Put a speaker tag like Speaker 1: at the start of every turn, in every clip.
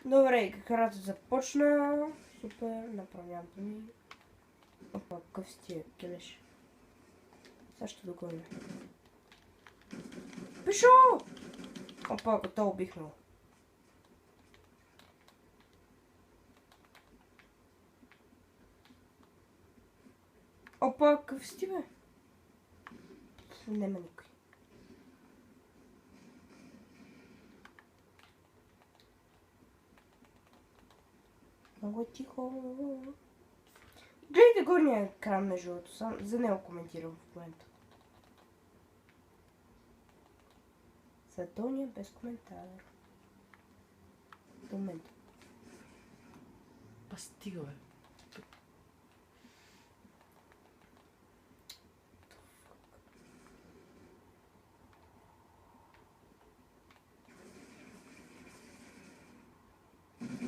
Speaker 1: Добре, играта започна. Супер, направлявам ми. Опа, какъв си тия келеш. Сега ще догоня. Пишо! Опа, готово бихнал. Опа, какъв си ти, бе? Нема никой. Много е тихо. Гледайте горния екран, между другото. За него коментирам в момента. За долния без коментар. До момента.
Speaker 2: Па стига, бе.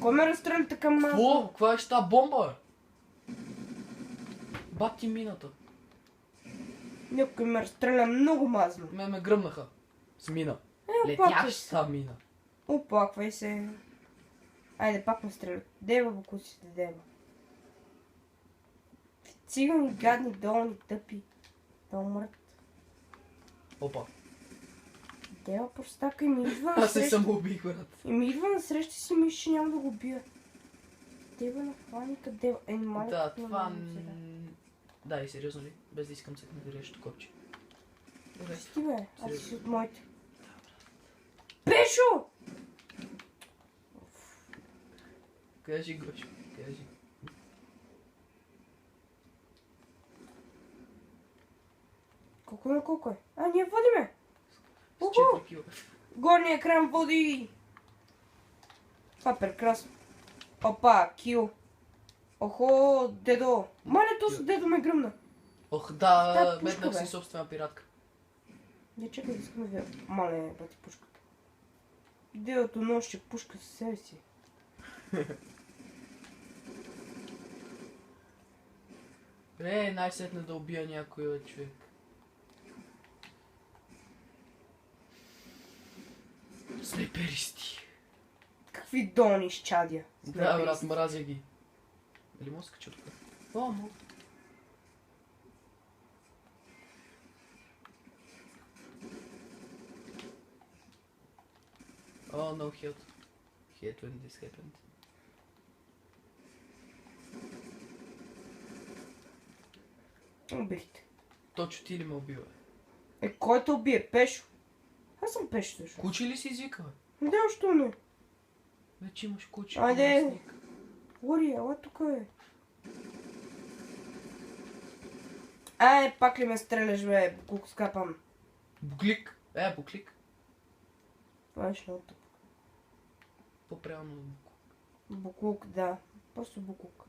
Speaker 1: Кой ме разстреля така малко?
Speaker 2: Какво? Каква е та бомба, бе? Бати мината.
Speaker 1: Някой ме разстреля много мазно.
Speaker 2: Ме гръмнаха. С мина.
Speaker 1: Опаквай се.
Speaker 2: Летяща мина.
Speaker 1: Опаквай се. Айде, пак ме стрелят. Дева бокуците, дева. Цигани, гадни, долни, тъпи. Да умрат.
Speaker 2: Опа.
Speaker 1: Дева простака и ми идва
Speaker 2: Аз се
Speaker 1: насреща.
Speaker 2: самоубих, брат.
Speaker 1: И ми идва насреща си мисля, че няма да го бия. Дева на хваника, дева. Мале,
Speaker 2: Да,
Speaker 1: какво
Speaker 2: това...
Speaker 1: не сега.
Speaker 2: Да, и сериозно ли? Без да искам цъкна грешното копче. Добре.
Speaker 1: Сти, бе, аз
Speaker 2: Сериозно.
Speaker 1: си от моите. Пешо!
Speaker 2: Кажи, Гошо, кажи.
Speaker 1: Колко на колко е? А, ние водиме!
Speaker 2: С
Speaker 1: Уху!
Speaker 2: 4 кила.
Speaker 1: Горния екран води! Това е прекрасно. Опа, кил. Охо, дедо. Малето с дедо ме гръмна.
Speaker 2: Ох,
Speaker 1: Та
Speaker 2: да,
Speaker 1: пушка,
Speaker 2: метнах
Speaker 1: бе.
Speaker 2: си собствена пиратка.
Speaker 1: Не чакай да искаме да... Мале, бати пушката. Дедото носи пушка със себе си.
Speaker 2: Най-сетне да убия някой човек. Слеперисти.
Speaker 1: Какви долни щадия.
Speaker 2: Да, брат, мразя ги. Дали мога да скача тук? О, мога. Oh, no health. Hate when this happened.
Speaker 1: Убихте.
Speaker 2: Точно ти ли ме убива?
Speaker 1: Кой те убие? Пешо. Аз съм Пешо също.
Speaker 2: Куче ли си извика, бе?
Speaker 1: Да, що не?
Speaker 2: Вече имаш куче.
Speaker 1: Айде.
Speaker 2: поместник.
Speaker 1: Ори, ела тук е. Ай, пак ли ме стреляш, бе? Колко скапам.
Speaker 2: Буклик. Буклик.
Speaker 1: Това е много тъпо.
Speaker 2: По-правилно.
Speaker 1: Буклук, да. Просто буклук.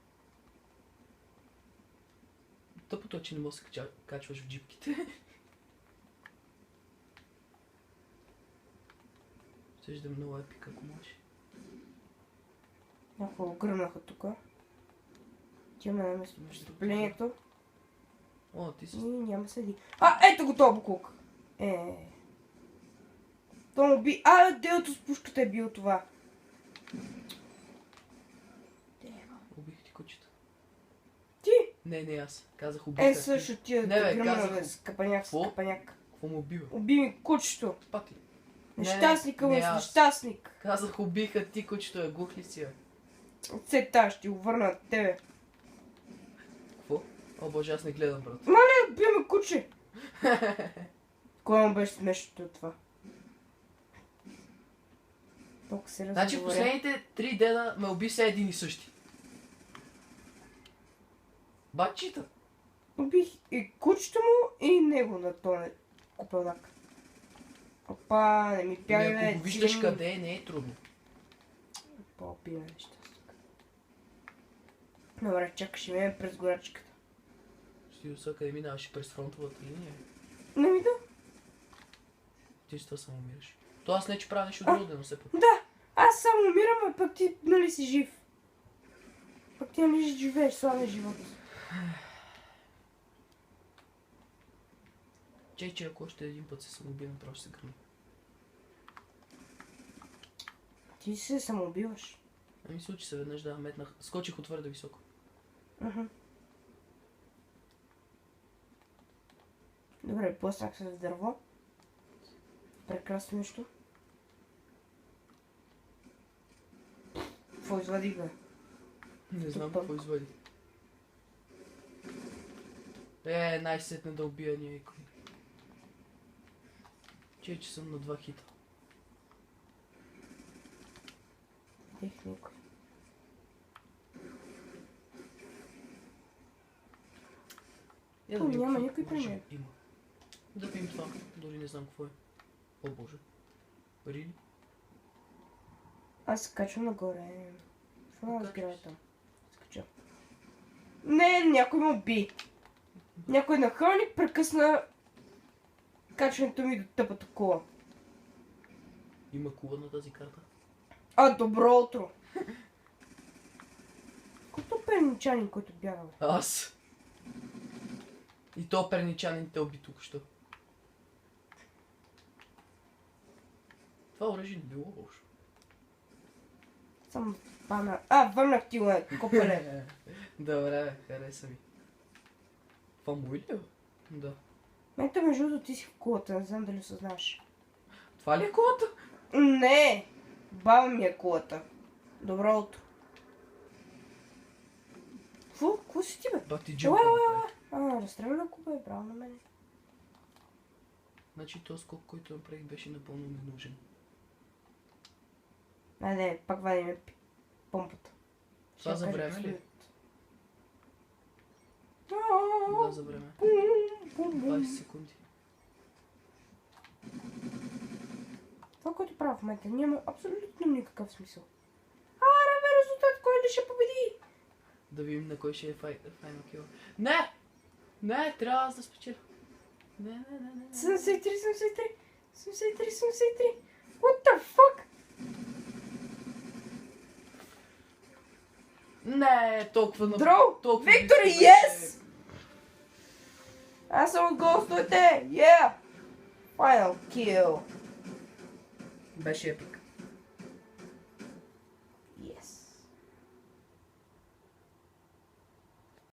Speaker 2: Тъпото е, че не можеш да се качваш в джипките. Съжда много епик, ако можеш.
Speaker 1: Някакво го гръмнаха тук. Тяме на место престъплението.
Speaker 2: О, ти си...
Speaker 1: И няма седи. Ето го този буклук. То му би... Делото с пушката е бил това.
Speaker 2: Убих ти кучета.
Speaker 1: Ти?
Speaker 2: Не, аз. Казах убиха.
Speaker 1: Също тия
Speaker 2: Не, бе,
Speaker 1: гръмна,
Speaker 2: казах
Speaker 1: бе, с капаняк, с
Speaker 2: Какво?
Speaker 1: капаняк.
Speaker 2: Какво му убива?
Speaker 1: Уби ми кучето.
Speaker 2: Пати.
Speaker 1: Нещастника му
Speaker 2: не
Speaker 1: е
Speaker 2: аз.
Speaker 1: нещастник.
Speaker 2: Казах убиха ти кучето, е глух ли си, бе?
Speaker 1: Цета ще го върна от тебе.
Speaker 2: Какво? О, боже, аз не гледам, брат.
Speaker 1: Уби ме куче. Кой му беше смешното от това? Толкова се разговоря.
Speaker 2: Значи последните 3 дена ме уби все един и същи. Бачита.
Speaker 1: Убих и кучето му, и него на този купелак. Опа, не ми бягай,
Speaker 2: Ако го виждаш къде е, не е трудно.
Speaker 1: По-пина нещастник. Добре, чакай, ще минем през горачката.
Speaker 2: Ще усъка да минаваш през фронтовата линия.
Speaker 1: Не ми да.
Speaker 2: Ти с това само умираш. То аз не че правя нещо друго, но все пак.
Speaker 1: Да, аз само умирам, а пък ти нали си жив. Пък ти нали живееш славен живот.
Speaker 2: Че ако още един път се самоубия, направо ще се гръмна.
Speaker 1: Ти се самоубиваш.
Speaker 2: Ами случи се веднъж, да, метнах. Скочих от твърде високо.
Speaker 1: Мгм. Добре, плъснах се в дърво. Прекрасно нещо. Какво извадих, бе?
Speaker 2: Не знам
Speaker 1: Тупак.
Speaker 2: какво извади. Най-сетне да убия някой. Че съм на 2 хита.
Speaker 1: Ех, никой.
Speaker 2: Я
Speaker 1: О,
Speaker 2: видим
Speaker 1: няма
Speaker 2: какво
Speaker 1: никой при
Speaker 2: оръжие
Speaker 1: мен.
Speaker 2: Има. Да видим това. Дори не знам какво е. О боже. Рили?
Speaker 1: Аз се качвам нагоре. Какво да
Speaker 2: Качвай
Speaker 1: разграя
Speaker 2: се.
Speaker 1: там? Скача. Не, някой ме уби. Някой нахълник прекъсна качването ми до тъпата кола.
Speaker 2: Има кула на тази карта.
Speaker 1: Добро утро! Който перничанин, който бяга, бе?
Speaker 2: Аз. И то перничанин те уби тук, що? Това оръжие не било лошо.
Speaker 1: Съм пана... върнах ти лайк, копеле.
Speaker 2: Добре, бе, хареса ми. Това мой ли е? Да.
Speaker 1: Мето между другото ти си в кулата, не знам дали осъзнаш.
Speaker 2: Това ли е колата?
Speaker 1: Не! Баба ми е кулата. Добро утро. Какво си ти, бе?
Speaker 2: Бати джампа направи.
Speaker 1: Разстрелна купа е право на мене.
Speaker 2: Значи този скок, който направих, беше напълно ненужен.
Speaker 1: Не, пак вадим помпата.
Speaker 2: Това
Speaker 1: Ще
Speaker 2: за
Speaker 1: кажа
Speaker 2: време ли?
Speaker 1: пистолет.
Speaker 2: Да, за време. 20 секунди.
Speaker 1: Това, което правя в момента, няма абсолютно никакъв смисъл. Равен резултат, кой ли ще победи?
Speaker 2: Да видим на кой ще е Final Kill. Не! Не, трябва аз да спечеля. Не.
Speaker 1: 73. What the fuck?
Speaker 2: Не, толкова на...
Speaker 1: Дроу!
Speaker 2: толкова
Speaker 1: Victory,
Speaker 2: близко
Speaker 1: yes!
Speaker 2: беше.
Speaker 1: Аз съм от гостовете! Yeah! Final kill!
Speaker 2: Беше епик.